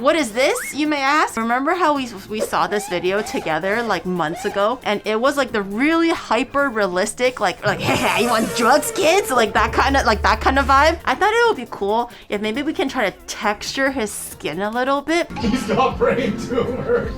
What is this, you may ask? Remember how we saw this video together like months ago, and it was like the really hyper realistic, like hey, you want drugs, kids? Like that kind of vibe. I thought it would be cool if maybe we can try to texture his skin a little bit. He's got brain tumor.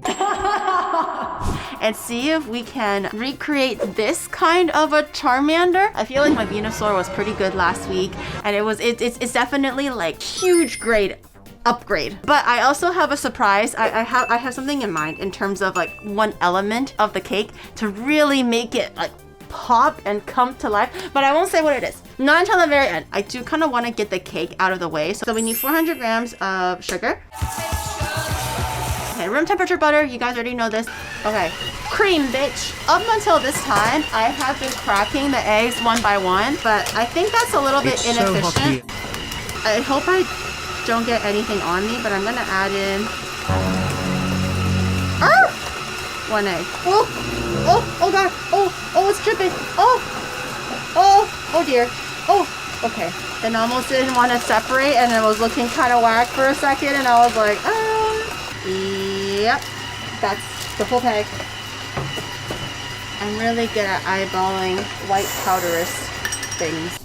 And see if we can recreate this kind of a Charmander. I feel like my Venusaur was pretty good last week, and it's definitely like huge grade upgrade. But I also have a surprise. I have something in mind in terms of like one element of the cake to really make it like pop and come to life, but I won't say what it is. Not until the very end. I do kind of want to get the cake out of the way. So we need 400 grams of sugar. Okay, room temperature butter, you guys already know this. Okay, cream, bitch. Up until this time, I have been cracking the eggs one by one, but I think that's a little bit inefficient. I hope I don't get anything on me, but I'm gonna add in one egg. Oh god, oh, it's dripping. Oh dear. Oh, okay. And almost didn't want to separate, and it was looking kind of whack for a second, and I was like, yep, that's the whole bag. I'm really good at eyeballing white powderous things.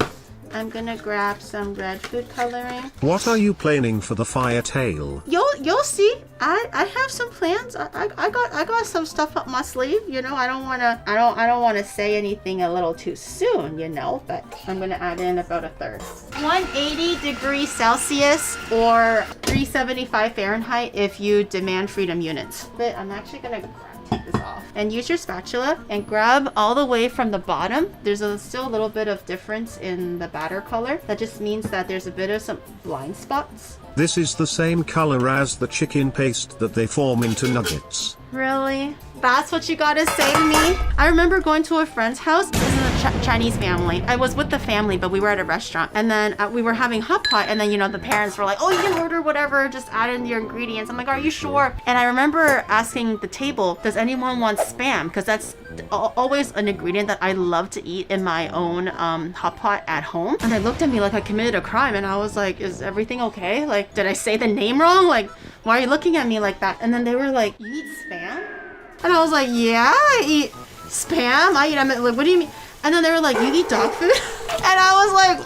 I'm gonna grab some red food coloring. What are you planning for the fire tail? You'll see. I have some plans. I got some stuff up my sleeve. You know, I don't wanna say anything a little too soon. You know, but I'm gonna add in about a third. 180 degrees Celsius or 375 Fahrenheit if you demand freedom units. But I'm actually gonna take this off and use your spatula and grab all the way from the bottom. There's still a little bit of difference in the batter color. That just means that there's a bit of some blind spots. This is the same color as the chicken paste that they form into nuggets. Really? That's what you gotta say to me? I remember going to a friend's house. This is a Chinese family. I was with the family, but we were at a restaurant. And then we were having hot pot. And then, you know, the parents were like, oh, you can order whatever. Just add in your ingredients. I'm like, are you sure? And I remember asking the table, does anyone want Spam? Because that's always an ingredient that I love to eat in my own hot pot at home. And they looked at me like I committed a crime. And I was like, is everything okay? Like, did I say the name wrong? Like, why are you looking at me like that? And then they were like, you eat Spam? And I was like, yeah, I eat Spam. I'm like, what do you mean? And then they were like, you eat dog food? And I was like,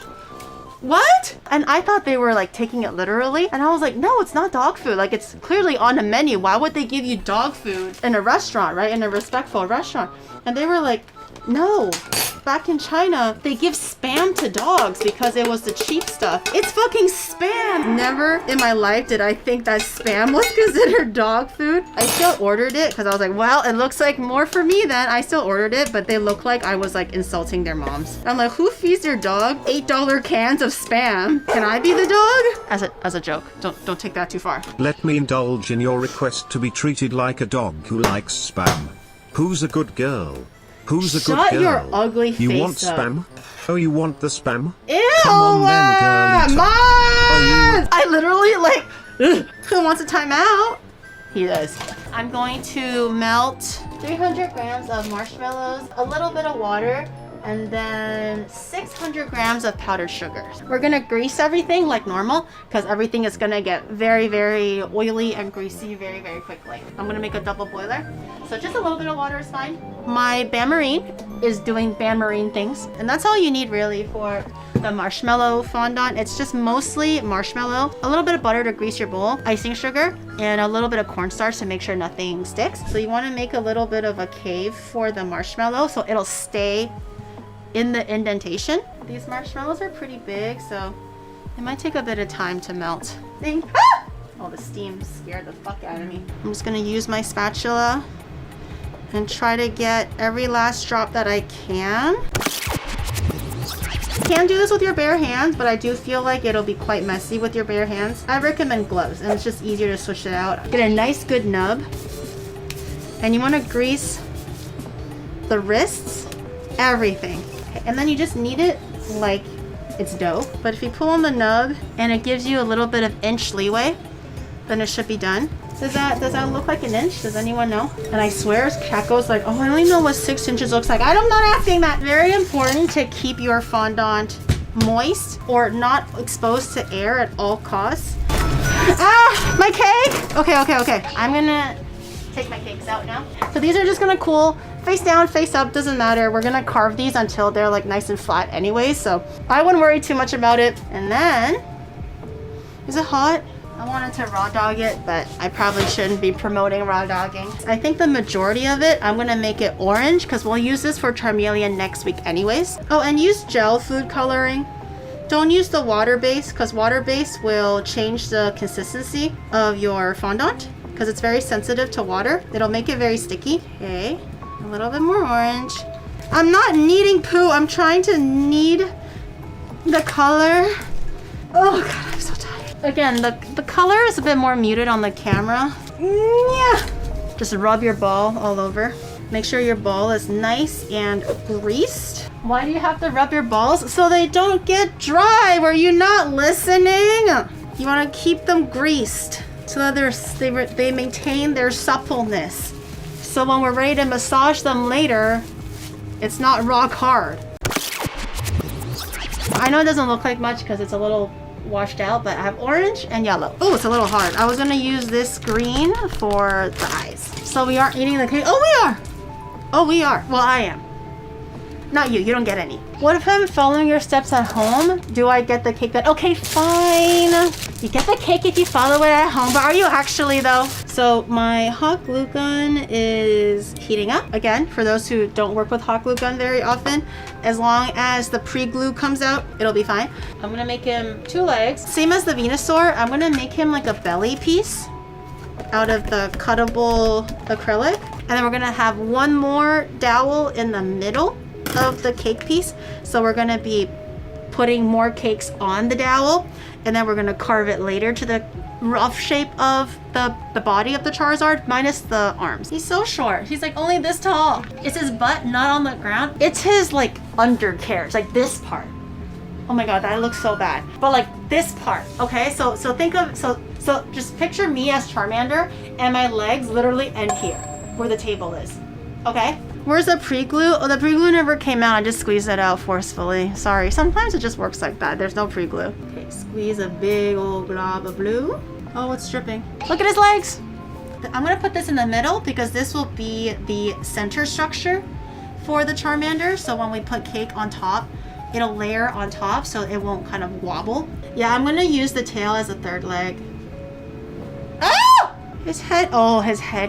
what? And I thought they were like taking it literally. And I was like, no, it's not dog food. Like, it's clearly on the menu. Why would they give you dog food in a restaurant, right? In a respectful restaurant. And they were like, no. Back in China, they give Spam to dogs because it was the cheap stuff. It's fucking Spam. Never in my life did I think that Spam was considered dog food. I still ordered it because I was like, well, it looks like more for me then. I still ordered it, but they look like I was like insulting their moms. I'm like, who feeds their dog $8 cans of Spam? Can I be the dog? As a joke. Don't take that too far. Let me indulge in your request to be treated like a dog who likes Spam. Who's a good girl? Who's a good girl? Shut your ugly face up. You want Spam? Oh, you want the Spam? Ew! Come on then, girlie. Mom! I literally like, ugh, who wants a timeout? He does. I'm going to melt 300 grams of marshmallows, a little bit of water, and then 600 grams of powdered sugar. We're gonna grease everything like normal because everything is gonna get very, very oily and greasy very, very quickly. I'm gonna make a double boiler. So just a little bit of water is fine. My bain marie is doing bain marie things. And that's all you need really for the marshmallow fondant. It's just mostly marshmallow, a little bit of butter to grease your bowl, icing sugar, and a little bit of cornstarch to make sure nothing sticks. So you wanna make a little bit of a cave for the marshmallow so it'll stay in the indentation. These marshmallows are pretty big, so it might take a bit of time to melt. Oh, the steam scared the fuck out of me. I'm just gonna use my spatula and try to get every last drop that I can. You can do this with your bare hands, but I do feel like it'll be quite messy with your bare hands. I recommend gloves, and it's just easier to switch it out. Get a nice good nub, and you wanna grease the wrists, everything. And then you just knead it like it's dough. But if you pull on the nub and it gives you a little bit of inch leeway, then it should be done. Does that look like an inch? Does anyone know? And I swear Kat goes like, oh, I don't even know what 6 inches looks like. I'm not asking that. Very important to keep your fondant moist or not exposed to air at all costs. Ah, my cake. Okay. I'm gonna take my cakes out now. So these are just gonna cool. Face down, face up, doesn't matter. We're gonna carve these until they're like nice and flat anyway, so I wouldn't worry too much about it. And then, is it hot? I wanted to raw dog it, but I probably shouldn't be promoting raw dogging. I think the majority of it, I'm gonna make it orange because we'll use this for Charmeleon next week anyways. Oh, and use gel food coloring. Don't use the water base because water base will change the consistency of your fondant because it's very sensitive to water. It'll make it very sticky. Okay. A little bit more orange. I'm not kneading poo. I'm trying to knead the color. Oh God, I'm so tired. Again, the color is a bit more muted on the camera. Yeah. Just rub your ball all over. Make sure your ball is nice and greased. Why do you have to rub your balls? So they don't get dry. Were you not listening? You want to keep them greased so that they maintain their suppleness. So when we're ready to massage them later, it's not rock hard. I know it doesn't look like much because it's a little washed out, but I have orange and yellow. Oh, it's a little hard. I was gonna use this green for the eyes. So we aren't eating the cake. Oh, we are. Oh, we are. Well, I am. Not you. You don't get any. What if I'm following your steps at home? Do I get the cake then? Okay, fine. You get the cake if you follow it at home, but are you actually though? So my hot glue gun is heating up. Again, for those who don't work with hot glue gun very often, as long as the pre-glue comes out, it'll be fine. I'm gonna make him 2 legs. Same as the Venusaur, I'm gonna make him like a belly piece out of the cuttable acrylic. And then we're gonna have one more dowel in the middle of the cake piece. So we're gonna be putting more cakes on the dowel, and then we're gonna carve it later to the rough shape of the body of the Charizard minus the arms. He's so short. He's like only this tall. Is his butt not on the ground? It's his like undercarriage, like this part. Oh my God, that looks so bad. But like this part, okay? So think of, so just picture me as Charmander and my legs literally end here where the table is, okay? Where's the pre-glue? Oh, the pre-glue never came out. I just squeezed it out forcefully. Sorry, sometimes it just works like that. There's no pre-glue. Okay, squeeze a big old glob of glue. Oh, it's dripping. Look at his legs. I'm gonna put this in the middle because this will be the center structure for the Charmander. So when we put cake on top, it'll layer on top so it won't kind of wobble. Yeah, I'm gonna use the tail as a third leg. Ah! His head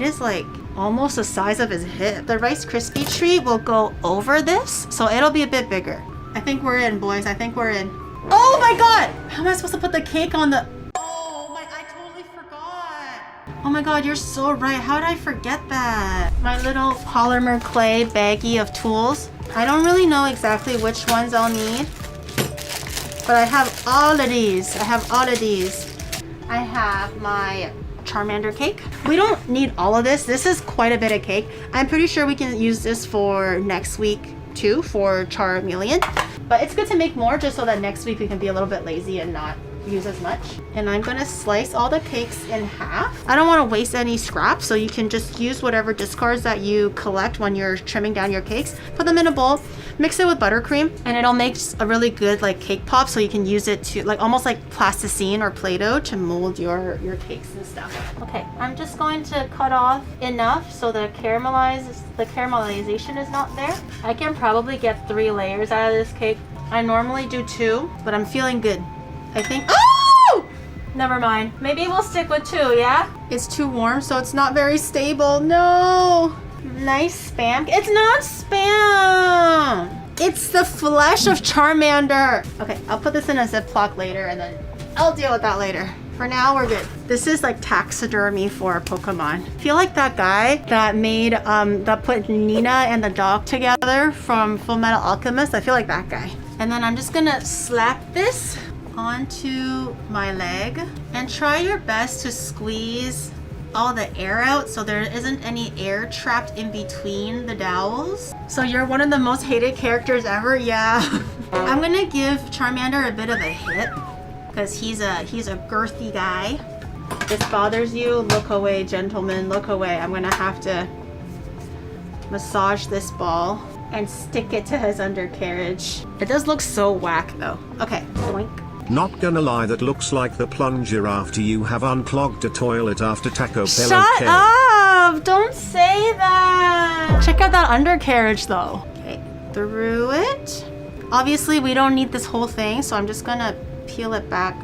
is like almost the size of his hip. The Rice Krispie treat will go over this, so it'll be a bit bigger. I think we're in, boys. I think we're in. Oh my God! How am I supposed to put the cake on the... I totally forgot. Oh my God, you're so right. How did I forget that? My little polymer clay baggie of tools. I don't really know exactly which ones I'll need, but I have all of these. I have my Charmander cake. We don't need all of this. This is quite a bit of cake. I'm pretty sure we can use this for next week too for Charmeleon, but it's good to make more just so that next week we can be a little bit lazy and not use as much. And I'm gonna slice all the cakes in half. I don't want to waste any scraps, so you can just use whatever discards that you collect when you're trimming down your cakes. Put them in a bowl, mix it with buttercream, and it'll make a really good like cake pop, so you can use it to like almost like plasticine or Play-Doh to mold your cakes and stuff. Okay, I'm just going to cut off enough so the caramelization is not there. I can probably get 3 layers out of this cake. I normally do 2, but I'm feeling good. I think. Oh! Never mind. Maybe we'll stick with 2, yeah? It's too warm, so it's not very stable. No! Nice spam. It's not spam! It's the flesh of Charmander. Okay, I'll put this in a Ziploc later and then I'll deal with that later. For now, we're good. This is like taxidermy for Pokemon. I feel like that guy that made, that put Nina and the dog together from Fullmetal Alchemist. I feel like that guy. And then I'm just gonna slap this onto my leg and try your best to squeeze all the air out so there isn't any air trapped in between the dowels. So you're one of the most hated characters ever, yeah. I'm gonna give Charmander a bit of a hit because he's a girthy guy. If this bothers you, look away, gentlemen, look away. I'm gonna have to massage this ball and stick it to his undercarriage. It does look so whack though. Okay, boink. Not gonna lie, that looks like the plunger after you have unclogged a toilet after Taco Bell. Shut up! Don't say that! Check out that undercarriage though. Okay, through it. Obviously we don't need this whole thing, so I'm just gonna peel it back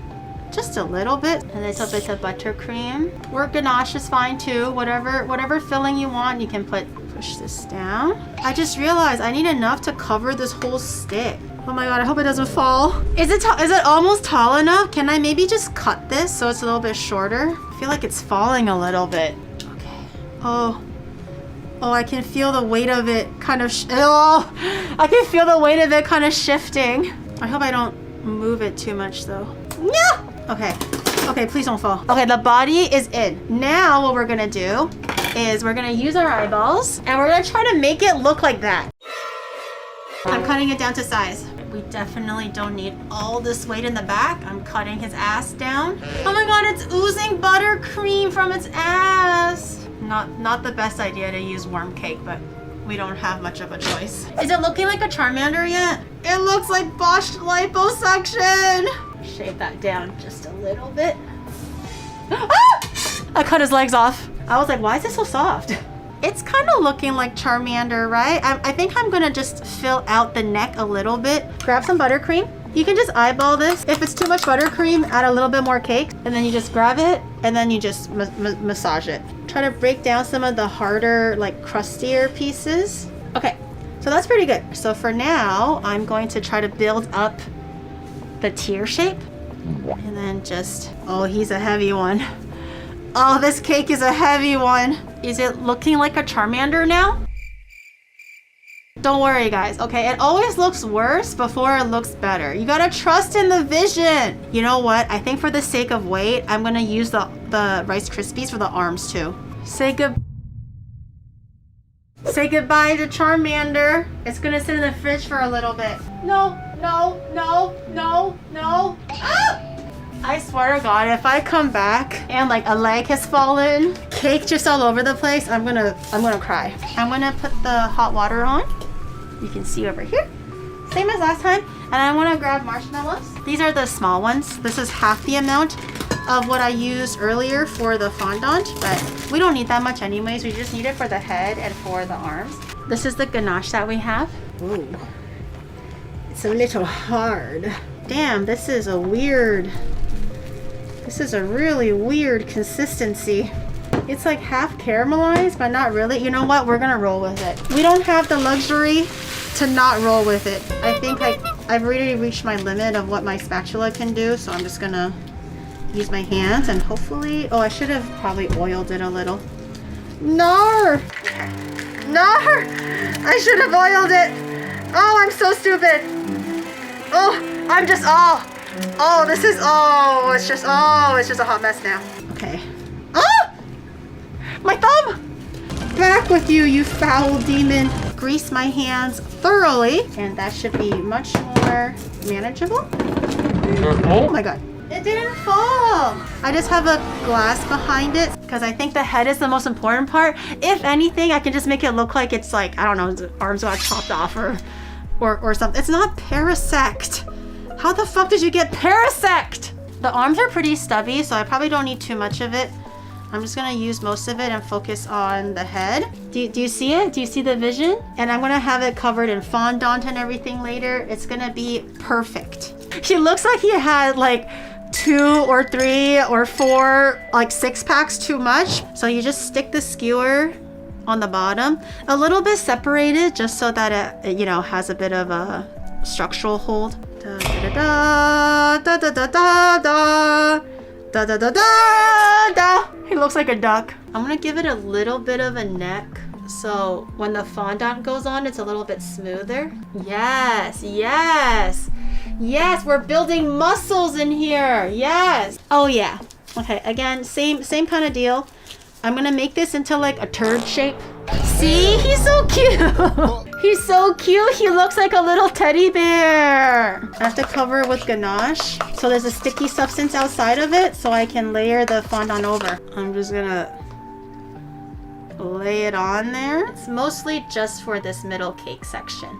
just a little bit. And a little bit of buttercream. Or ganache is fine too. Whatever filling you want, you can push this down. I just realized I need enough to cover this whole stick. Oh my god, I hope it doesn't fall. Is it almost tall enough? Can I maybe just cut this so it's a little bit shorter? I feel like it's falling a little bit. Okay. Oh, I can feel the weight of it kind of I can feel the weight of it kind of shifting. I hope I don't move it too much though. No! Okay, please don't fall. Okay, the body is in. Now what we're gonna do is we're gonna use our eyeballs and we're gonna try to make it look like that. I'm cutting it down to size. We definitely don't need all this weight in the back. I'm cutting his ass down. Oh my god, it's oozing buttercream from its ass. Not the best idea to use worm cake, but we don't have much of a choice. Is it looking like a Charmander yet? It looks like botched liposuction. Shave that down just a little bit. Ah! I cut his legs off. I was like, why is it so soft? It's kind of looking like Charmander, right? I think I'm gonna just fill out the neck a little bit. Grab some buttercream. You can just eyeball this. If it's too much buttercream, add a little bit more cake. And then you just grab it and then you just massage it. Try to break down some of the harder, like crustier pieces. Okay, so that's pretty good. So for now, I'm going to try to build up the tear shape. And then just, oh, he's a heavy one. Oh, this cake is a heavy one. Is it looking like a Charmander now? Don't worry, guys, okay? It always looks worse before it looks better. You gotta trust in the vision. You know what? I think for the sake of weight, I'm gonna use the Rice Krispies for the arms too. Say goodbye to Charmander. It's gonna sit in the fridge for a little bit. No. Ah! I swear to God, if I come back and like a leg has fallen, cake just all over the place, I'm gonna cry. I'm gonna put the hot water on. You can see over here, same as last time. And I wanna grab marshmallows. These are the small ones. This is half the amount of what I used earlier for the fondant, but we don't need that much anyways. We just need it for the head and for the arms. This is the ganache that we have. Ooh, it's a little hard. Damn, this is a really weird consistency. It's like half caramelized, but not really. You know what? We're gonna roll with it. We don't have the luxury to not roll with it. I think I've already reached my limit of what my spatula can do, so I'm just gonna use my hands and hopefully, oh, I should have probably oiled it a little. No! I should have oiled it. Oh, I'm so stupid. Oh, I'm just, it's just a hot mess now. Okay. Ah! My thumb! Back with you, you foul demon. Grease my hands thoroughly, and that should be much more manageable. Oh my god. It didn't fall. I just have a glass behind it because I think the head is the most important part. If anything, I can just make it look like it's like, I don't know, the arms got chopped off or something. It's not Parasect. How the fuck did you get Parasect? The arms are pretty stubby, so I probably don't need too much of it. I'm just gonna use most of it and focus on the head. Do you see it? Do you see the vision? And I'm gonna have it covered in fondant and everything later. It's gonna be perfect. He looks like he had like 2 or 3 or 4, like 6 packs too much. So you just stick the skewer on the bottom, a little bit separated just so that it you know, has a bit of a structural hold. Da da da da da da da da da da da da. He looks like a duck. I'm gonna give it a little bit of a neck so when the fondant goes on, it's a little bit smoother. Yes, yes, yes, we're building muscles in here. Yes. Oh yeah. Okay, again, same kind of deal. I'm gonna make this into like a turd shape. See, he's so cute. He's so cute. He looks like a little teddy bear. I have to cover it with ganache. So there's a sticky substance outside of it so I can layer the fondant over. I'm just gonna lay it on there. It's mostly just for this middle cake section.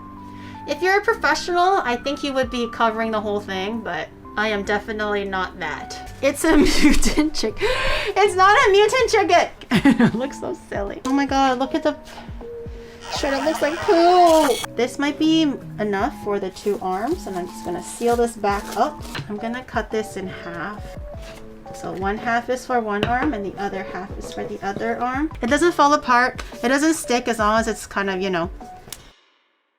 If you're a professional, I think you would be covering the whole thing, but I am definitely not that. It's a mutant chick. It's not a mutant chicken. It looks so silly. Oh my god, look at the shirt. It looks like poo. This might be enough for the 2 arms, and I'm just gonna seal this back up. I'm gonna cut this in half. So 1/2 is for one arm and the other half is for the other arm. It doesn't fall apart. It doesn't stick as long as it's kind of, you know,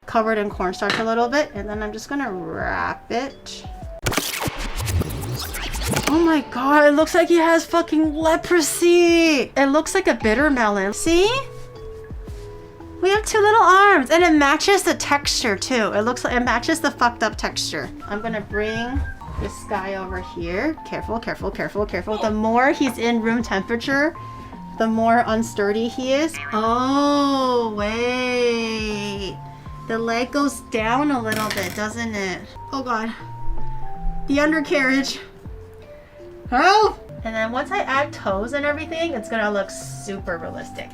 covered in cornstarch a little bit. And then I'm just gonna wrap it. Oh my god, it looks like he has fucking leprosy. It looks like a bitter melon. See? We have 2 little arms and it matches the texture too. It looks like it matches the fucked up texture. I'm gonna bring this guy over here. Careful, careful, careful, careful. The more he's in room temperature, the more unsturdy he is. Oh, wait. The leg goes down a little bit, doesn't it? Oh god. The undercarriage. Oh! And then once I add toes and everything, it's gonna look super realistic.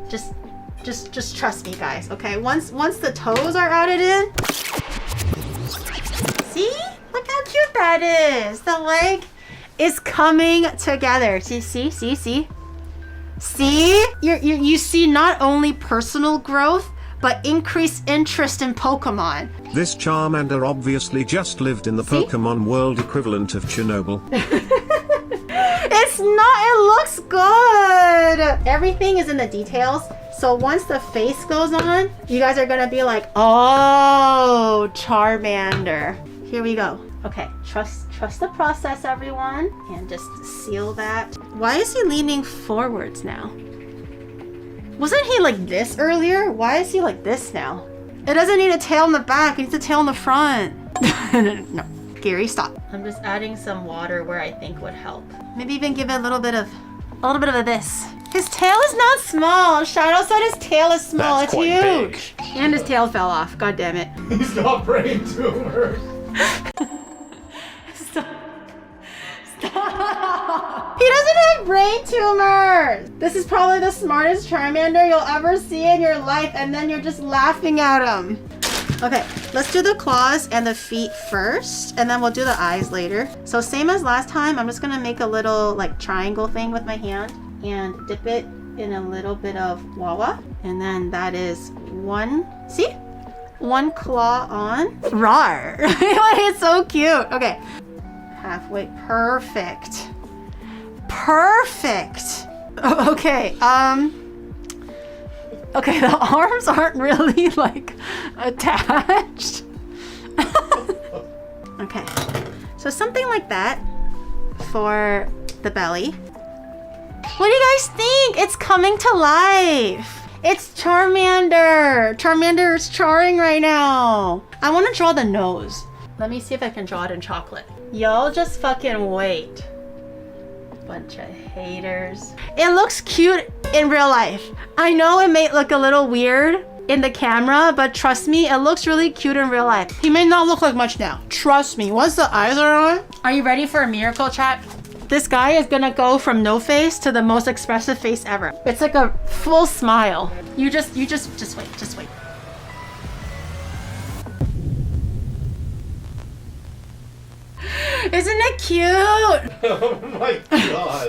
Just trust me, guys, okay? Once the toes are added in. See? Look how cute that is. The leg is coming together. See? See? You see not only personal growth, but increased interest in Pokemon. This Charmander obviously just lived in the Pokemon world equivalent of Chernobyl. It's not, it looks good. Everything is in the details. So once the face goes on, you guys are gonna be like, oh, Charmander. Here we go. Okay, trust the process, everyone. And just seal that. Why is he leaning forwards now? Wasn't he like this earlier? Why is he like this now? It doesn't need a tail in the back, it needs a tail in the front. No, Gary, stop. I'm just adding some water where I think would help. Maybe even give it a little bit of a this. His tail is not small. Shadow said his tail is small. That's it's quite huge. And his tail fell off. God damn it. He's got brain tumors. Stop. Stop. He doesn't have brain tumors. This is probably the smartest Charmander you'll ever see in your life, and then you're just laughing at him. Okay, let's do the claws and the feet first, and then we'll do the eyes later. So same as last time, I'm just gonna make a little like triangle thing with my hand and dip it in a little bit of Wawa. And then that is one claw on. Rawr. It's so cute. Okay, halfway, perfect. Perfect. Okay, okay, the arms aren't really like attached. Okay, so something like that for the belly. What do you guys think? It's coming to life. It's Charmander. Charmander is charring right now. I want to draw the nose. Let me see if I can draw it in chocolate. Y'all just fucking wait. Bunch of haters. It looks cute in real life. I know it may look a little weird in the camera, but trust me, it looks really cute in real life. He may not look like much now. Trust me, once the eyes are on. Are you ready for a miracle, chat? This guy is gonna go from no face to the most expressive face ever. It's like a full smile. You just wait, just wait. Isn't it cute? Oh my god.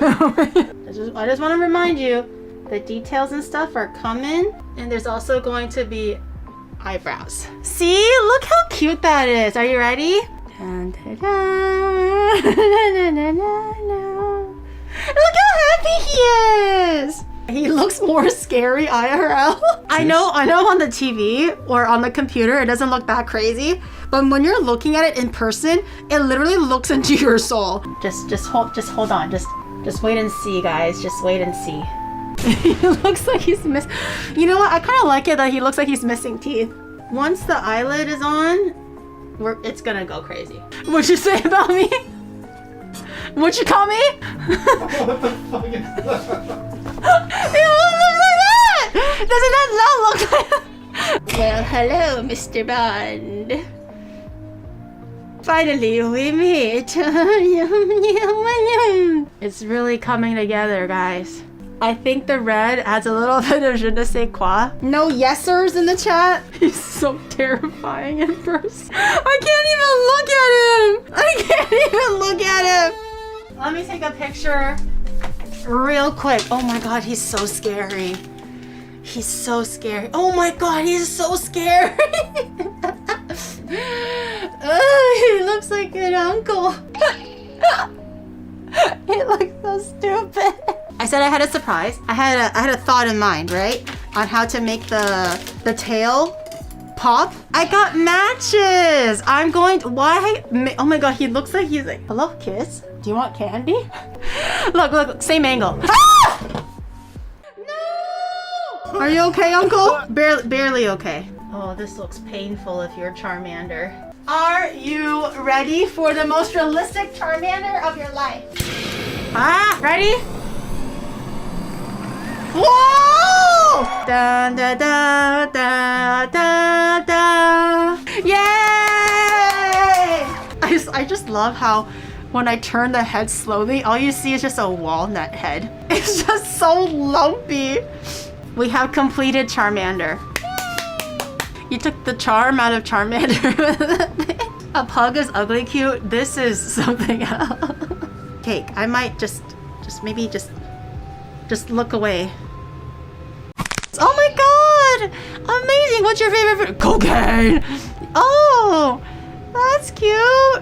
I just want to remind you, the details and stuff are coming, and there's also going to be eyebrows. See? Look how cute that is. Are you ready? Dun, dun, dun. Look how happy he is. He looks more scary IRL. I know on the TV or on the computer it doesn't look that crazy, but when you're looking at it in person, it literally looks into your soul. Just hold on. Just wait and see, guys. Just wait and see. He looks like he's You know what? I kind of like it that he looks like he's missing teeth. Once the eyelid is on, it's gonna go crazy. What'd you say about me? What'd you call me? What the fuck is that? It looks like that! Doesn't that not look like... Well, hello, Mr. Bond. Finally, we meet. It's really coming together, guys. I think the red adds a little bit of je ne sais quoi. No yesers in the chat. He's so terrifying in person. I can't even look at him. I can't even look at him. Let me take a picture real quick. Oh my god, he's so scary. He's so scary. Oh my god, he's so scary. He looks like an uncle. He looks so stupid. I said I had a surprise. I had a thought in mind, right? On how to make the tail pop. I got matches. I'm going to, why? Oh my god, he looks like he's like, hello, kiss. Do you want candy? Look, same angle. Ah! No! Are you okay, Uncle? Barely okay. Oh, this looks painful if you're Charmander. Are you ready for the most realistic Charmander of your life? Ah, ready? Whoa! Da da da da da da! Yay! I just love how when I turn the head slowly, all you see is just a walnut head. It's just so lumpy. We have completed Charmander. You took the charm out of Charmander. A pug is ugly cute. This is something else. Cake. I might just look away. Oh my god! Amazing! What's your favorite food? Cocaine! Oh! That's cute!